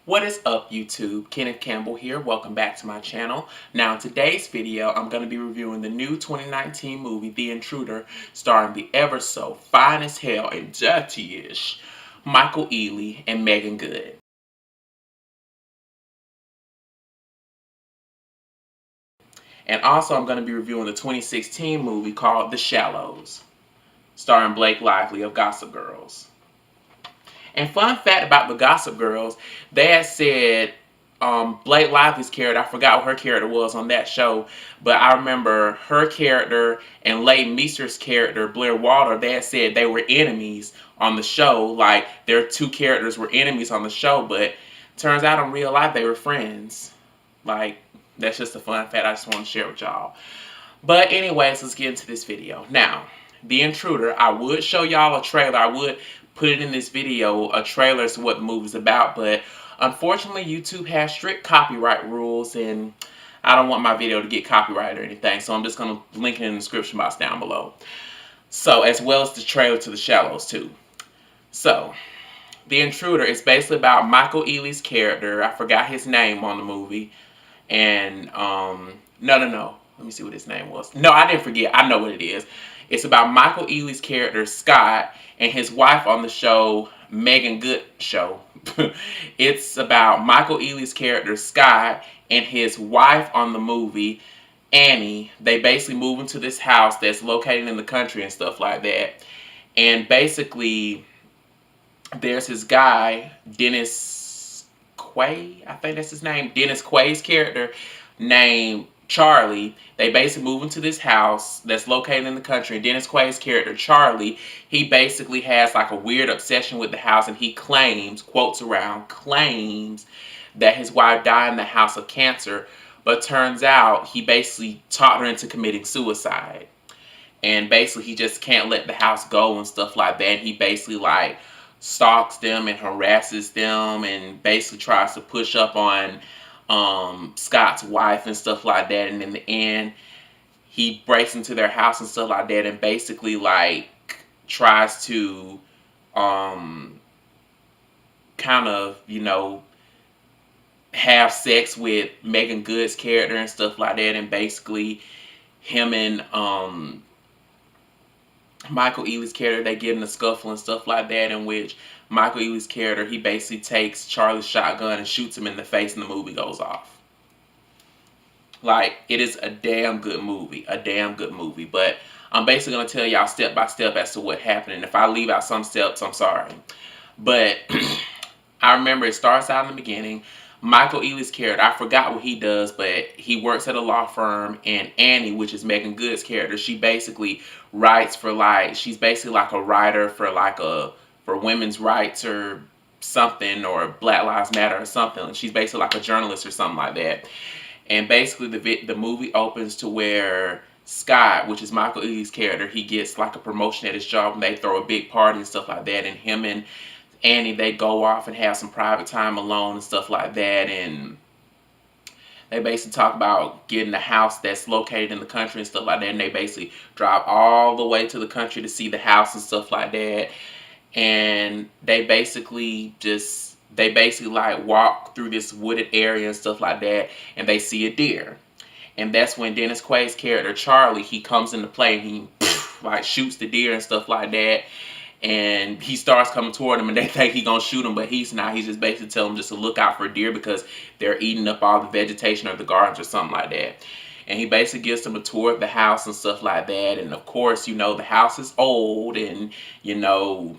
What is up, YouTube? Kenneth Campbell here. Welcome back to my channel. Now, in today's video, I'm going to be reviewing the new 2019 movie, The Intruder, starring the ever so fine as hell and dirty-ish Michael Ealy and Megan Good. And also, I'm going to be reviewing the 2016 movie called The Shallows, starring Blake Lively of Gossip Girls. And fun fact about the Gossip Girls, they had said Blake Lively's character, I forgot what her character was on that show, but I remember her character and Leighton Meester's character, Blair Walter, they had said they were enemies on the show. Like, their two characters were enemies on the show, but turns out in real life they were friends. Like, that's just a fun fact I just want to share with y'all. But anyways, let's get into this video. Now, The Intruder, I would show y'all a trailer. I would put it in this video, a trailer as to what the movie's about, but unfortunately YouTube has strict copyright rules and I don't want my video to get copyrighted or anything, so I'm just going to link it in the description box down below. So, as well as the trailer to The Shallows too. So, The Intruder is basically about Michael Ealy's character. I forgot his name on the movie. And, no. Let me see what his name was. No, I didn't forget. I know what it is. It's about Michael Ealy's character, Scott, and his wife on the show, Megan Good show. It's about Michael Ealy's character, Scott, and his wife on the movie, Annie. They basically move into this house that's located in the country and stuff like that. And basically, there's this guy, Dennis Quaid, I think that's his name. Dennis Quaid's character, named Charlie. They basically move into this house that's located in the country. And Dennis Quaid's character, Charlie, he basically has like a weird obsession with the house, and he claims, quotes around, claims that his wife died in the house of cancer, but turns out he basically talked her into committing suicide. And basically he just can't let the house go and stuff like that. And he basically like stalks them and harasses them and basically tries to push up on Scott's wife and stuff like that. And in the end, he breaks into their house and stuff like that and basically like tries to kind of, you know, have sex with Megan Good's character and stuff like that. And basically him and Michael Ealy's character, they get in a scuffle and stuff like that, in which Michael Ealy's character, he basically takes Charlie's shotgun and shoots him in the face, and the movie goes off. Like, it is a damn good movie. A damn good movie. But I'm basically going to tell y'all step by step as to what happened. And if I leave out some steps, I'm sorry. But I remember it starts out in the beginning. Michael Ealy's character, I forgot what he does, but he works at a law firm, and Annie, which is Megan Good's character, she basically writes for like, she's basically like a writer for like for women's rights or something, or Black Lives Matter or something. And she's basically like a journalist or something like that. And basically the movie opens to where Scott, which is Michael Ealy's character, he gets like a promotion at his job, and they throw a big party and stuff like that, and him and Annie, they go off and have some private time alone and stuff like that, and they basically talk about getting a house that's located in the country and stuff like that, and they basically drive all the way to the country to see the house and stuff like that, and they basically like walk through this wooded area and stuff like that, and they see a deer. And that's when Dennis Quaid's character, Charlie, he comes into play, and he like shoots the deer and stuff like that. And he starts coming toward them, and they think he's gonna shoot him, but he's not. He's just basically telling them just to look out for deer because they're eating up all the vegetation of the gardens or something like that. And he basically gives them a tour of the house and stuff like that. And of course, you know, the house is old, and you know,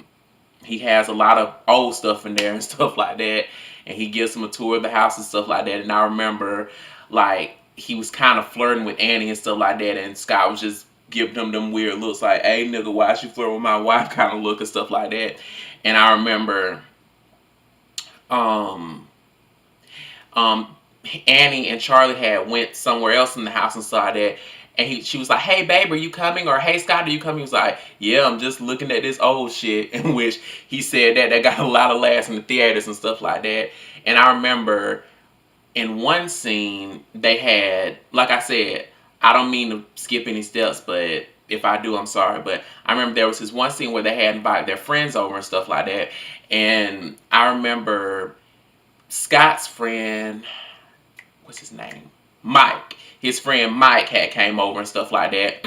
he has a lot of old stuff in there and stuff like that. And he gives them a tour of the house and stuff like that. And I remember, like, he was kind of flirting with Annie and stuff like that, and Scott was just giving them weird looks like, hey nigga, why you flirt with my wife kind of look and stuff like that. And I remember Annie and Charlie had went somewhere else in the house and saw that, and she was like, hey babe, are you coming? Or hey Scott, are you coming? He was like, yeah, I'm just looking at this old shit. In which he said that got a lot of laughs in the theaters and stuff like that. And I remember in one scene they had, like I said, I don't mean to skip any steps, but if I do, I'm sorry. But I remember there was this one scene where they had invited their friends over and stuff like that. And I remember Scott's friend, what's his name? Mike. His friend Mike had came over and stuff like that.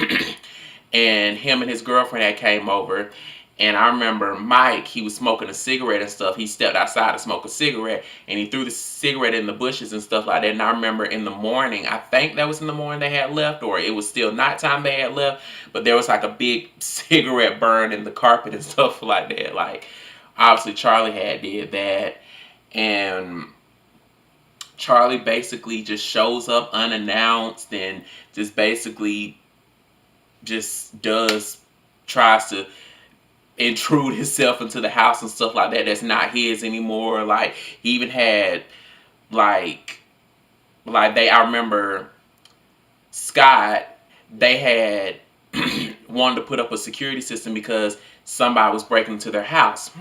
And him and his girlfriend had came over. And I remember Mike, he was smoking a cigarette and stuff. He stepped outside to smoke a cigarette and he threw the cigarette in the bushes and stuff like that. And I remember in the morning, I think that was in the morning they had left, or it was still nighttime they had left, but there was like a big cigarette burn in the carpet and stuff like that. Like, obviously Charlie had did that. And Charlie basically just shows up unannounced and just basically just tries to intrude himself into the house and stuff like that that's not his anymore. Like, he even had like I remember Scott, they had wanted to put up a security system because somebody was breaking into their house.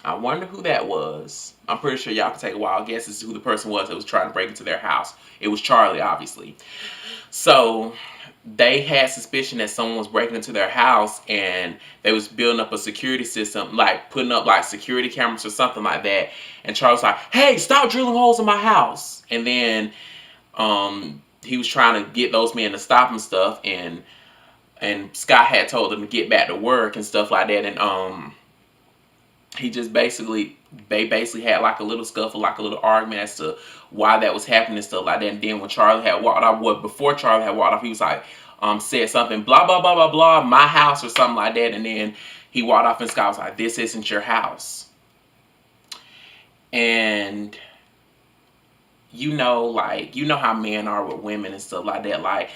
I wonder who that was. I'm pretty sure y'all can take a wild guess as to who the person was that was trying to break into their house. It was Charlie, obviously. So they had suspicion that someone was breaking into their house, and they was building up a security system, like putting up like security cameras or something like that. And Charles was like, "Hey, stop drilling holes in my house!" And then he was trying to get those men to stop and stuff, and Scott had told them to get back to work and stuff like that. And he just they basically had like a little scuffle, like a little argument as to why that was happening and stuff like that. And then when Charlie had walked off, before Charlie had walked off, he was like, said something, blah, blah, blah, blah, blah, my house or something like that. And then he walked off and Scott was like, "This isn't your house." And like, how men are with women and stuff like that. Like,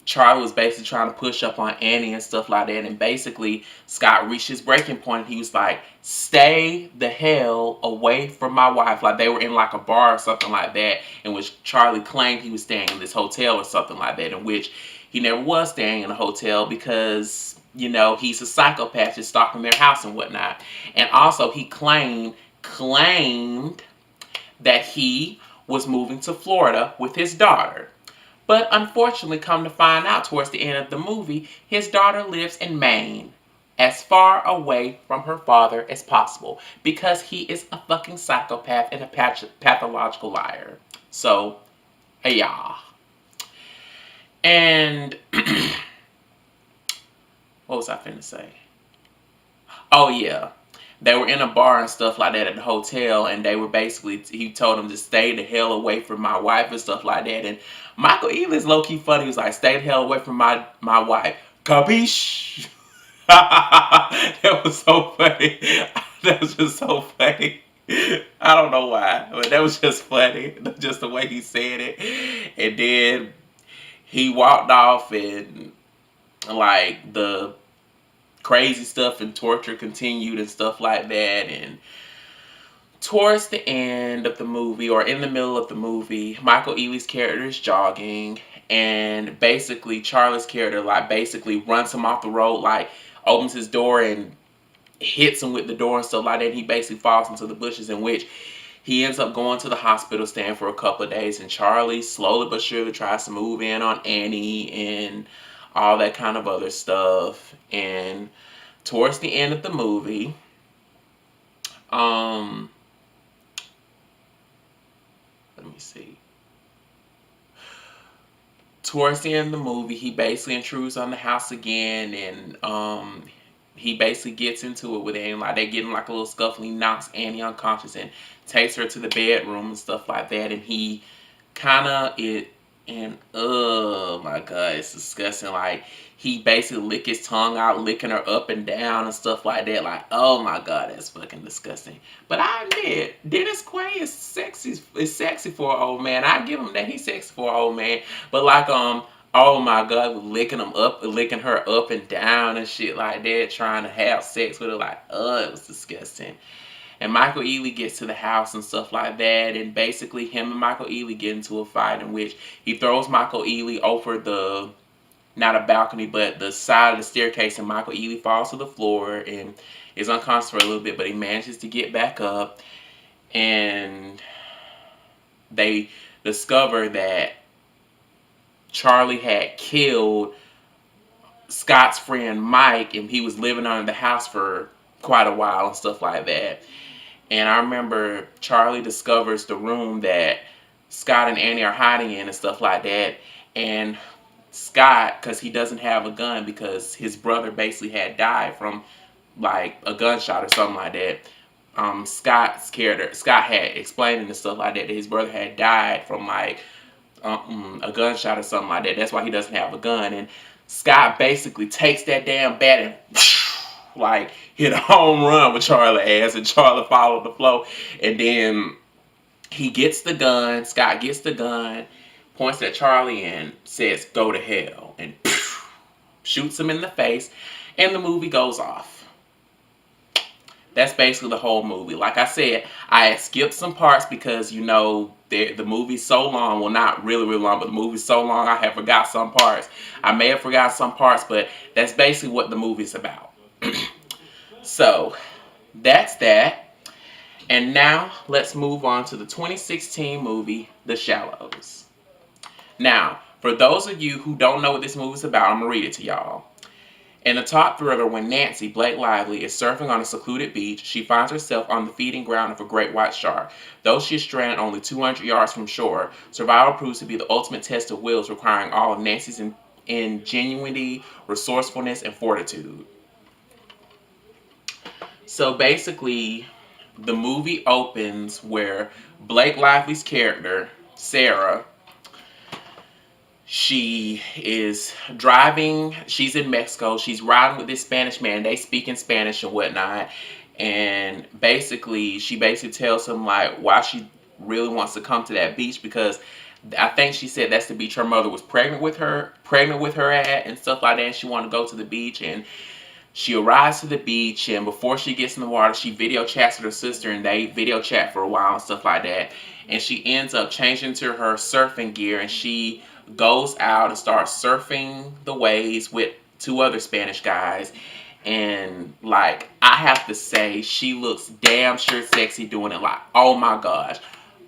Charlie was basically trying to push up on Annie and stuff like that, and basically Scott reached his breaking point and he was like, "Stay the hell away from my wife." Like, they were in like a bar or something like that, in which Charlie claimed he was staying in this hotel or something like that, in which he never was staying in a hotel because, he's a psychopath just stalking their house and whatnot. And also he claimed that he was moving to Florida with his daughter. But unfortunately, come to find out towards the end of the movie, his daughter lives in Maine, as far away from her father as possible, because he is a fucking psychopath and a pathological liar. So, hey y'all. And what was I finna say? Oh yeah. They were in a bar and stuff like that at the hotel, and they were basically, he told them to stay the hell away from my wife and stuff like that. And Michael Ealy's low-key funny. He was like, "Stay the hell away from my wife. Capiche?" That was so funny. That was just so funny. I don't know why, but that was just funny. Just the way he said it. And then he walked off, and like the crazy stuff and torture continued and stuff like that. And towards the end of the movie, or in the middle of the movie, Michael Ealy's character is jogging, and basically Charlie's character like basically runs him off the road, like opens his door and hits him with the door and stuff like that. And he basically falls into the bushes, in which he ends up going to the hospital, staying for a couple of days. And Charlie slowly but surely tries to move in on Annie and all that kind of other stuff. And towards the end of the movie, let me see. Towards the end of the movie, he basically intrudes on the house again, and he basically gets into it with Annie. Like, they get in like a little scuffle. He knocks Annie unconscious and takes her to the bedroom and stuff like that. And he kind of and oh my god, it's disgusting. Like, he basically lick his tongue out, licking her up and down and stuff like that. Like, oh my god, that's fucking disgusting. But I admit, Dennis Quaid is sexy. Is sexy for an old man. I give him that. He's sexy for an old man. But like, oh my god, licking her up and down and shit like that, trying to have sex with her. Like, it was disgusting. And Michael Ealy gets to the house and stuff like that, and basically him and Michael Ealy get into a fight, in which he throws Michael Ealy over not a balcony, but the side of the staircase, and Michael Ealy falls to the floor and is unconscious for a little bit, but he manages to get back up. And they discover that Charlie had killed Scott's friend Mike, and he was living under the house for quite a while and stuff like that. And I remember Charlie discovers the room that Scott and Annie are hiding in and stuff like that. And Scott, because he doesn't have a gun because his brother basically had died from like a gunshot or something like that. Scott's character, Scott had explained and stuff like that, that his brother had died from like a gunshot or something like that. That's why he doesn't have a gun. And Scott basically takes that damn bat and like hit a home run with Charlie ass, and Charlie followed the flow. And then he gets the gun. Scott gets the gun, points at Charlie and says, "Go to hell," and shoots him in the face. And the movie goes off. That's basically the whole movie. Like I said, I skipped some parts because the movie's so long. Well, not really, really long, but the movie's so long I have forgot some parts. I may have forgot some parts, but that's basically what the movie's about. So that's that. And now let's move on to the 2016 movie, The Shallows. Now, for those of you who don't know what this movie's about, I'm gonna read it to y'all. In the top thriller, when Nancy, Blake Lively, is surfing on a secluded beach, she finds herself on the feeding ground of a great white shark. Though she is stranded only 200 yards from shore, survival proves to be the ultimate test of wills, requiring all of Nancy's ingenuity, resourcefulness, and fortitude. So basically, the movie opens where Blake Lively's character, Sarah, she is driving. She's in Mexico. She's riding with this Spanish man. They speak in Spanish and whatnot. And basically, she basically tells him like why she really wants to come to that beach, because I think she said that's the beach her mother was pregnant with her at and stuff like that. And she wanted to go to the beach, and she arrives to the beach, and before she gets in the water, she video chats with her sister, and they video chat for a while and stuff like that. And she ends up changing to her surfing gear, and she goes out and starts surfing the waves with two other Spanish guys. And like, I have to say, she looks damn sure sexy doing it. Like, oh my gosh.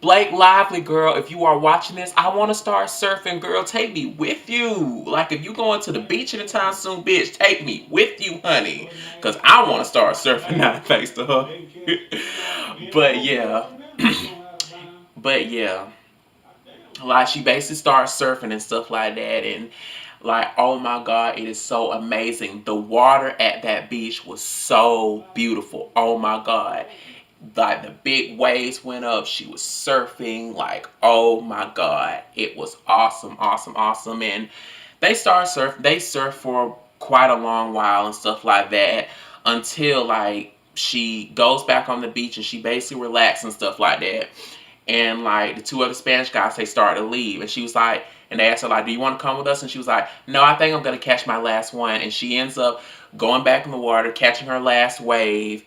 Blake Lively, girl, if you are watching this, I want to start surfing, girl. Take me with you. Like, if you going to the beach anytime soon, bitch, take me with you, honey. Because I want to start surfing now, thanks to her. But yeah. But yeah. Like, she basically starts surfing and stuff like that. And like, oh my God, it is so amazing. The water at that beach was so beautiful. Oh my God. Like, the big waves went up. She was surfing. Like, oh my God. It was awesome, awesome, awesome. And they surf for quite a long while and stuff like that, until like she goes back on the beach and she basically relaxes and stuff like that. And like the two other Spanish guys, they started to leave, and she was like, and they asked her like, "Do you want to come with us?" And she was like, "No, I think I'm gonna catch my last one." And she ends up going back in the water, catching her last wave,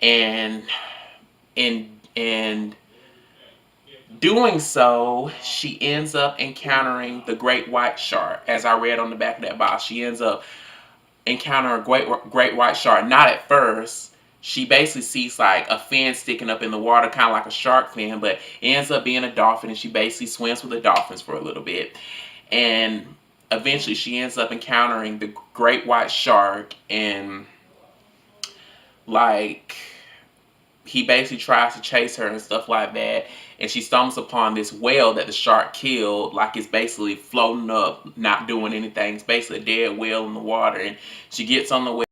and and doing so, she ends up encountering the great white shark. As I read on the back of that box, she ends up encountering a great white shark. Not at first. She basically sees like a fin sticking up in the water, kind of like a shark fin, but it ends up being a dolphin, and she basically swims with the dolphins for a little bit. And eventually she ends up encountering the great white shark, and like, he basically tries to chase her and stuff like that. And she stumbles upon this whale that the shark killed. Like, it's basically floating up, not doing anything. It's basically a dead whale in the water. And she gets on the whale.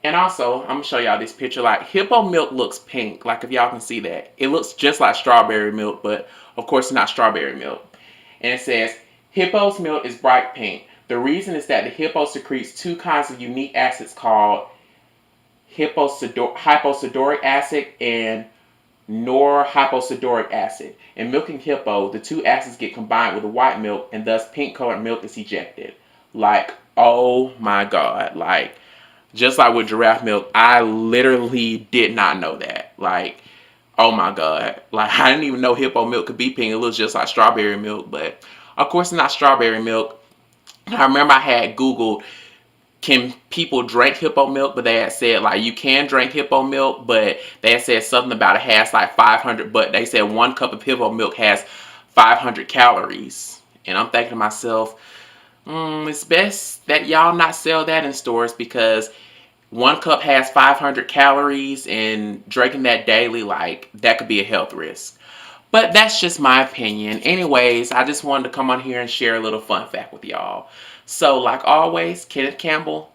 And also, I'm gonna show y'all this picture. Like, hippo milk looks pink. Like, if y'all can see that, it looks just like strawberry milk, but of course it's not strawberry milk. And it says hippo's milk is bright pink. The reason is that the hippo secretes two kinds of unique acids called hyposidoric acid and norhyposidoric acid. In milking hippo, the two acids get combined with the white milk, and thus pink colored milk is ejected. Like, oh my god. Like, just like with giraffe milk, I literally did not know that. Like, oh my god. Like, I didn't even know hippo milk could be pink. It looks just like strawberry milk, but of course it's not strawberry milk. I remember I had Googled, can people drink hippo milk? But they had said, like, you can drink hippo milk, but they had said something about it has like 500, but they said 1 cup of hippo milk has 500 calories. And I'm thinking to myself, it's best that y'all not sell that in stores, because 1 cup has 500 calories, and drinking that daily, like, that could be a health risk. But that's just my opinion. Anyways, I just wanted to come on here and share a little fun fact with y'all. So, like always, Kenneth Campbell,